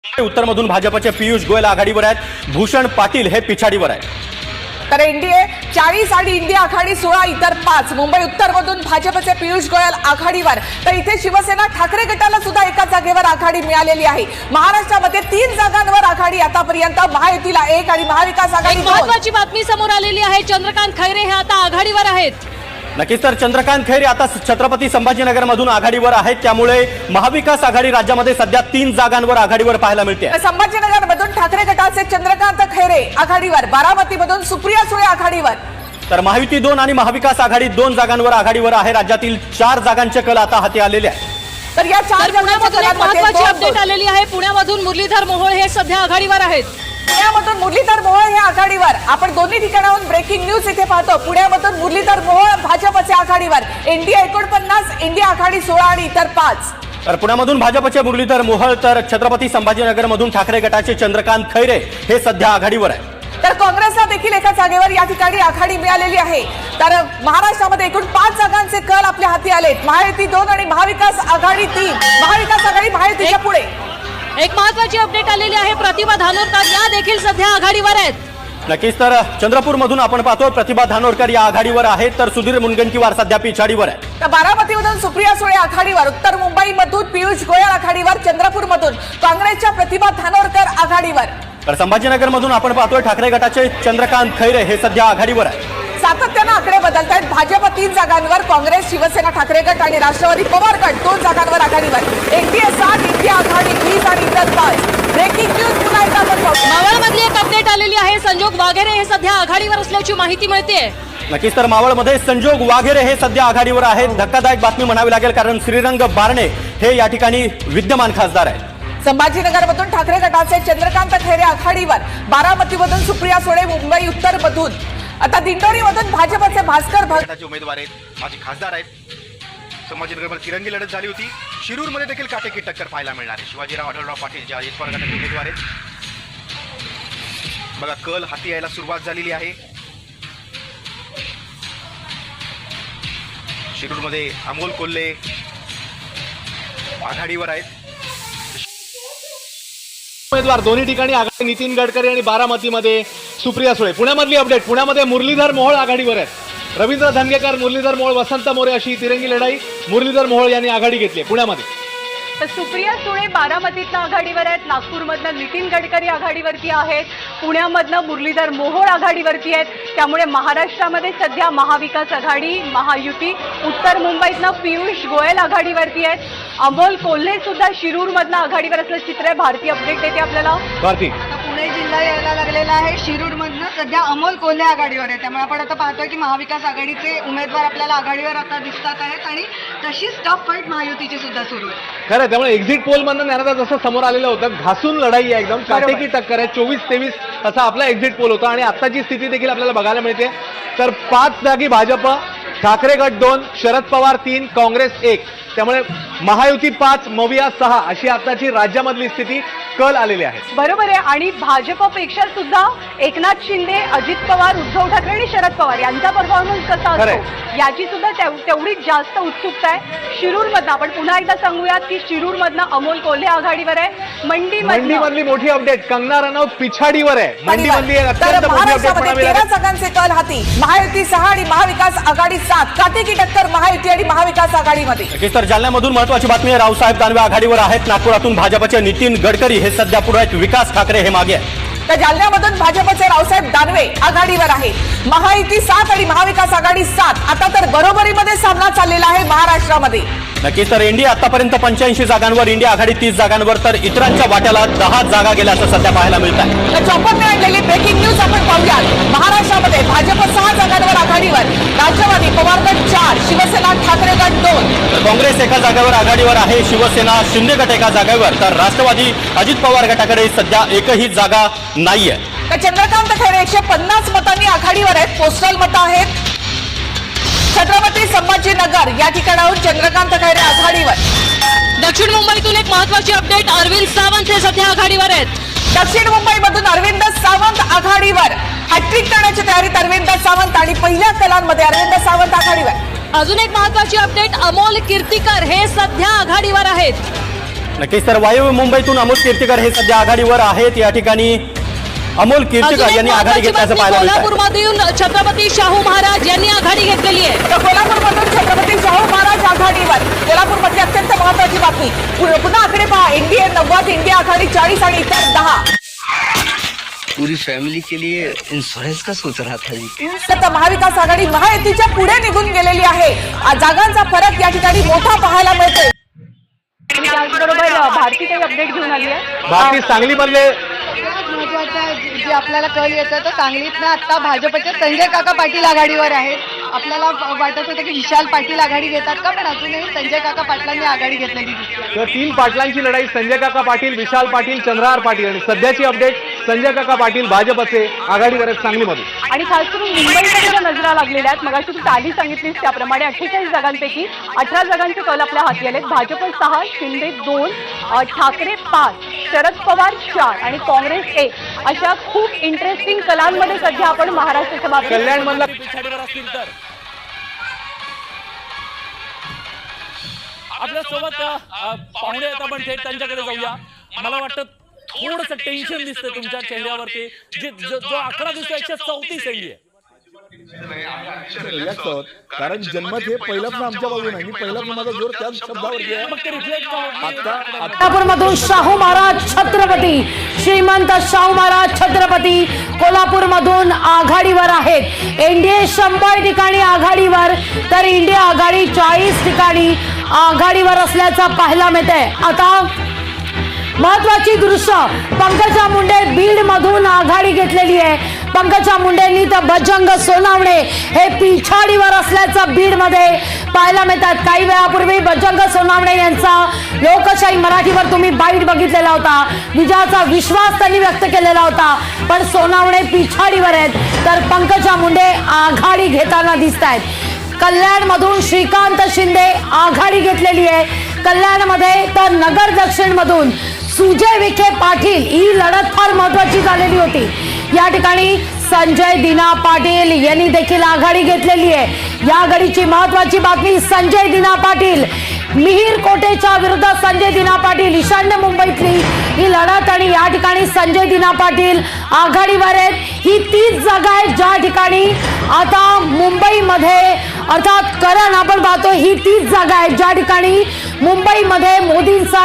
उत्तरमधून भाजपचे पियुष गोयल आघाडीवर आहेत, भूषण पाटील हे पिछाडीवर आहेत. तर एनडीए 40 आणि इंडिया आघाडी 16, इतर 5. मुंबई उत्तरमधून भाजपचे पियुष गोयल आघाडीवर, तर इथे शिवसेना ठाकरे गटाला सुद्धा एका जागेवर आघाडी मिळालेली आहे. महाराष्ट्रामध्ये 3 जागांवर आघाडी आतापर्यंत, महायुतीला 1 आणि महाविकास आघाडी 2. महत्त्वाची बातमी समोर आलेली आहे, चंद्रकांत खैरे हे आता आघाडीवर आहेत. नक्कीच, तर चंद्रकांत खैरे आता छत्रपती संभाजीनगर मधून आघाडीवर आहेत, त्यामुळे महाविकास आघाडी राज्यामध्ये सध्या 3 जागांवर आघाडीवर पाहायला मिळते. संभाजीनगर मधून ठाकरे गटाचे चंद्रकांत खैरे आघाडीवर, बारामती मधून सुप्रिया सुळे आघाडीवर. तर महायुती 2 आणि महाविकास आघाडी 2 जागांवर आघाडीवर आहे. राज्यातील 4 जागांचे कल आता हाती आलेले आहेत. तर या 4 पुण्यामधून एक महत्त्वाची अपडेट आलेली आहे. पुण्यामधून मुरलीधर मोहोळ हे सध्या आघाडीवर आहेत. पुण्यामधून मुरलीधर मोहोळ हे आघाडीवर. आपण दोन्ही ठिकाणाहून ब्रेकिंग न्यूज इथे पाहतो. पुण्यामधून मुरलीधर मोहोळ भाजपचे आघाडीवर, एनडीए 49, इंडिया आघाडी 16 आणि इतर 5. तर पुण्यामधून भाजपचे मुरलीधर मोहोळ, तर छत्रपती संभाजीनगर मधून ठाकरे गटाचे चंद्रकांत खैरे हे सध्या आघाडीवर आहे. तर काँग्रेसला देखील एका जागेवर या ठिकाणी आघाडी मिळालेली आहे. तर महाराष्ट्रामध्ये एकूण 5 जागांचे कल आपल्या हाती आलेत. महायुती 2 आणि महाविकास आघाडी 3. महाविकास आघाडी महायुतीच्या पुढे. एक महत्त्वाची अपडेट आलेली आहे, प्रतिभा धानोरकर या देखील सध्या आघाडीवर आहेत. नक्कीच, तर चंद्रपूर मधून आपण पाहतो प्रतिभा धानोरकर या आघाडीवर आहेत, तर सुधीर मुनगंटीवार सध्या पिछाडीवर आहे. तर बारामतीमधून सुप्रिया सुळे आघाडीवर, उत्तर मुंबईमधून पियुष गोयल आघाडीवर, चंद्रपूरमधून काँग्रेसच्या प्रतिभा धानोरकर आघाडीवर. तर संभाजीनगर मधून आपण पाहतोय ठाकरे गटाचे चंद्रकांत खैरे हे सध्या आघाडीवर आहे. सातत्यानं आकडे बदलत आहेत. भाजप 3 जागांवर, काँग्रेस, शिवसेना ठाकरे गट आणि राष्ट्रवादी पवार गट 2 जागांवर आघाडीवर. एनडीए 7, इंडिया आघाडी 20 आणि इतर 5. ब्रेकिंग न्यूज पुन्हा एकदा आपण पाहू. मावळमधली एक अपडेट आलेली आहे, संजोग वाघेरे हे सध्या आघाडीवर असल्याची माहिती मिळते. नक्कीच, तर मावळमध्ये संजोग वाघेरे हे सध्या आघाडीवर आहेत. धक्कादायक बातमी म्हणावी लागेल, कारण श्रीरंग बारणे हे या ठिकाणी विद्यमान खासदार आहेत. संभाजीनगरमधून ठाकरे गटाचे चंद्रकांत खैरे आघाडीवर, बारामतीमधून सुप्रिया सुळे, मुंबई उत्तरमधून. आता दिंडोरीमधून भाजपचे भास्कर गटाचे उमेदवार आहेत, माजी खासदार आहेत. संभाजीनगरमध्ये तिरंगी लढत झाली होती. शिरूरमध्ये देखील काटेकी टक्कर पाहायला मिळणार आहे. शिवाजीराव आढळराव पाटील जे अजित पवार गटाचे उमेदवार आहेत. बघा, कल हाती यायला सुरुवात झालेली आहे. शिरूरमध्ये अमोल कोल्हे आघाडीवर आहेत. उमेदवार दोन्ही ठिकाणी आघाडी, नितीन गडकरी आणि बारामतीमध्ये सुप्रिया सुळे. पुण्यामधली अपडेट, पुण्यामध्ये मुरलीधर मोहोळ आघाडीवर आहेत. रवींद्र धंगेकर, मुरलीधर मोहोळ, वसंत मोरे अशी तिरंगी लढाई मुरलीधर मोहोळ यांनी आघाडी घेतली आहे पुण्यामध्ये. तर सुप्रिया सुळे बारामतीतनं आघाडीवर आहेत, नागपूरमधनं नितीन गडकरी आघाडीवरती आहेत, पुण्यामधनं मुरलीधर मोहोळ आघाडीवरती आहेत. त्यामुळे महाराष्ट्रामध्ये सध्या महाविकास आघाडी, महायुती, उत्तर मुंबईतनं पियुष गोयल आघाडीवरती आहेत. अमोल कोल्हे सुद्धा शिरूरमधनं आघाडीवर असल्याचं चित्र आहे. भारतीय अपडेट देते आपल्याला. भारती, पुणे जिल्हा यायला लागलेला आहे. शिरूरमधनं सध्या अमोल कोल्हे आघाडीवर आहे. त्यामुळे आपण आता पाहतोय की महाविकास आघाडीचे उमेदवार आपल्याला आघाडीवर आता दिसतात आहेत आणि तशीच टफ फाईट महायुतीची सुद्धा सुरू आहे. खरं त्यामुळे एक्झिट पोल मधनं ज्ञानदा जसं समोर आलेलं होतं, घासून लढाई आहे, एकदम काटेकी टक्कर आहे. 24-23 असा आपला एक्झिट पोल होता आणि आत्ताची स्थिती देखील आपल्याला बघायला मिळते. तर 5 जागी भाजप, ठाकरे गट 2, शरद पवार 3, काँग्रेस 1. त्यामुळे महायुती 5, मविया 6 अशी आताची राज्यामधली स्थिती, कल आलेली आहे. बरोबर आहे. आणि भाजपपेक्षा सुद्धा एकनाथ शिंदे, अजित पवार, उद्धव ठाकरे आणि शरद पवार यांचा परफॉर्मन्स कसा असतो याची सुद्धा तेवढीच जास्त उत्सुकता आहे. शिरूरमधनं आपण पुन्हा एकदा सांगूयात की शिरूरमधनं अमोल कोल्हे आघाडीवर आहे. मंडीमधली मोठी अपडेट, कंगना रनौत पिछाडीवर आहे. मंडीमधली एक अत्यंत मोठी अपडेट म्हणावी 13 जागांचे कल हाती. महायुती 6 आणि महाविकास आघाडी 7. काटेकी टक्कर महायुती आणि महाविकास आघाडीमध्ये. नक्कीच, तर जालन्यामधून महत्वाची बातमी आहे, रावसाहेब दानवे आघाडीवर आहेत. नागपुरातून भाजपचे नितीन गडकरी हे सध्या पुढे आहेत, विकास ठाकरे हे मागे आहेत. तर जालन्यामधून भाजपचे रावसाहेब दानवे आघाडीवर आहे. महायुती 7 आणि महाविकास आघाडी 7. आता तर बरोबरीमध्ये सामना चाललेला आहे महाराष्ट्रामध्ये. नक्कीच, तर इंडिया आतापर्यंत 85 जागांवर, इंडिया आघाडी 30 जागांवर, तर इतरांच्या वाट्याला 10 जागा गेल्याचं सध्या पाहायला मिळत आहे. तर 54 आणलेली ब्रेकिंग न्यूज आपण पाहूयात. महाराष्ट्रामध्ये भाजप 6 जागांवर आघाडीवर, राष्ट्रवादी पवार गट 4, शिवसेना ठाकरे गट 2. तर काँग्रेस एका जागेवर आघाडीवर आहे, शिवसेना शिंदे गट एका जागेवर, तर राष्ट्रवादी अजित पवार गटाकडे सध्या एकही जागा नाहीये. तर चंद्रकांत खैरे 150 मतांनी आघाडीवर आहेत. पोस्टल मतं आहेत. छत्रपती संभाजीनगर या ठिकाणाहून चंद्रकांत खैरे आघाडीवर. दक्षिण मुंबईतून एक महत्त्वाची अपडेट, अरविंद सावंत हे सध्या आघाडीवर आहेत. दक्षिण मुंबईमधून अरविंद सावंत आघाडीवर. हॅट्रिक करण्याची तयारीत अरविंद सावंत आणि पहिल्या कलांमध्ये अरविंद सावंत आघाडीवर. अजून एक महत्त्वाची अपडेट, अमोल कीर्तीकर हे सध्या आघाडीवर आहेत. नक्कीच तर वायव्य मुंबईतून अमोल कीर्तीकर हे सध्या आघाडीवर आहेत. या ठिकाणी अमोल कीर्तीकर यांनी आघाडी घेतल्याचं पाहायला मिळतं. कोल्हापूरमधून छत्रपती शाहू महाराज यांनी आघाडी घेतलेली आहे. तर कोल्हापूरमधून छत्रपती शाहू महाराज आघाडीवर. कोल्हापूरमधली अत्यंत महत्वाची बातमी. पुन्हा आकडे पहा. एनडीए 90, इंडिया आघाडी 40 आणि इतर 10. पूरी फैमिली के लिए इंश्योरेंस का सोच रहा था जी. तर महाविकास आघाडी महायुतीच्या पुढे निघून गेलेली आहे. जागांचा फरक या ठिकाणी मोठा पाहायला मिळतोय. आणि त्याचबरोबर भारती काही अपडेट घेऊन आली आहे. भारती सांगलीमधले महत्वाचं जे आपल्याला कळ येतं तर सांगलीतनं आता भाजपचे संजय काका पाटील आघाडीवर आहेत. आपल्याला वाटत होतं की विशाल पाटील आघाडी घेतात का, पण अजूनही संजय काका पाटलांनी आघाडी घेतलेली दिसते. तर 3 पाटलांची लढाई संजय काका पाटील, विशाल पाटील, चंद्रहार पाटील आणि सध्याची अपडेट संजय काका पाटील भाजपचे आघाडीवर आहेत सांगलीमध्ये. आणि खास करून मुंबईमध्ये ज्या नजरा लागलेल्या आहेत, मगाशी तू ताली सांगितलीस त्याप्रमाणे 48 जागांपैकी 18 जागांचे कल आपल्या हाती आलेत. भाजप 6, शिंदे 2, ठाकरे 5, शरद पवार 4 आणि काँग्रेस 1 अशा खूप इंटरेस्टिंग कलांमध्ये सध्या आपण महाराष्ट्राच्या बाबतीत कल्याणमधला आपल्या सोबत पाहुणे आहेत, आपण थेट त्यांच्याकडे जाऊया. मला वाटतं थोडंसं टेन्शन दिसतंय तुमच्या चेहऱ्यावरती. जो आकडा दिसतो 134 एंडी आहे. कारण जन्मत हे पहिलं पण आमच्या बाजूने नाही. मी पहिला पण माझा जोर त्याच शब्दावरती आहे. मग ते रिफ्लेक्ट आता कोल्हापूरमधून शाहू महाराज छत्रपती, श्रीमंत शाहू महाराज छत्रपती कोल्हापूरमधून आघाडीवर आहेत. एनडीए 100 ठिकाणी आघाडीवर तर इंडिया आघाडी 40 ठिकाणी आघाडीवर असल्याचं पाहायला मिळतंय. आता महत्वाची दृश्य. पंकजा मुंडे बीड मधून आघाडी घेतलेली आहे. पंकजा मुंडेंनी तर बजरंग सोनावणे हे पिछाडीवर असल्याचं बीड मध्ये पाहायला मिळतात. काही वेळापूर्वी बजरंग सोनावणे यांचा लोकशाही मराठीवर तुम्ही बाईट बघितलेला होता. विजयाचा विश्वास त्यांनी व्यक्त केलेला होता. पण सोनावणे पिछाडीवर आहेत तर पंकजा मुंडे आघाडी घेताना दिसत आहेत. कल्याणमधून श्रीकांत शिंदे आघाडी घेतलेली आहे. कल्याणमध्ये तर नगर दक्षिण मधून सुजय विखे पाटील ही लढत फार महत्वाची झालेली होती. या ठिकाणी संजय दिना पाटील यांनी देखील आघाडी घेतलेली आहे. या आघाडीची महत्वाची बातमी. संजय दिना पाटील मिहीर कोटेच्या विरुद्ध संजय दिना पाटील ईशान्य मुंबईतली ही लढत आणि या ठिकाणी संजय दिना पाटील आघाडीवर आहेत. ही 30 जागा आहे ज्या ठिकाणी आता मुंबईमध्ये अर्थात करण आपण पाहतो ही 30 जागा आहेत ज्या ठिकाणी मुंबईमध्ये मोदींचा